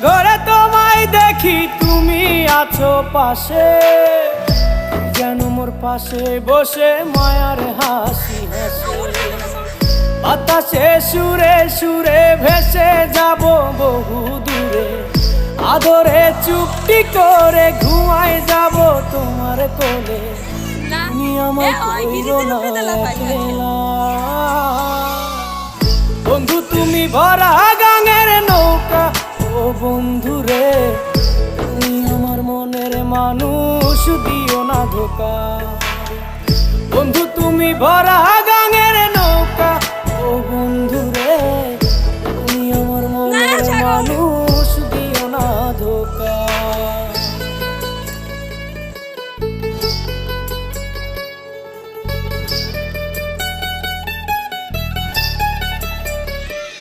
ঘরে তোমায় দেখি তুমি আছো পাশে, যেন মোর পাশে বসে মায়ার হাসি হাসে। বাতাসে সুরে সুরে ভেসে যাব বহু দূরে, আদরে চুপটি করে ঘুমায় যাব তোমার কোলে। তুমি আমার কইরো না একলা, বন্ধু তুমি ভরা গাঙের নৌকা। ও বন্ধু রে, তুমি আমার মনের মানুষ, দিও না ধোকা। বন্ধু তুমি ভরা গাঙের নৌকা। ও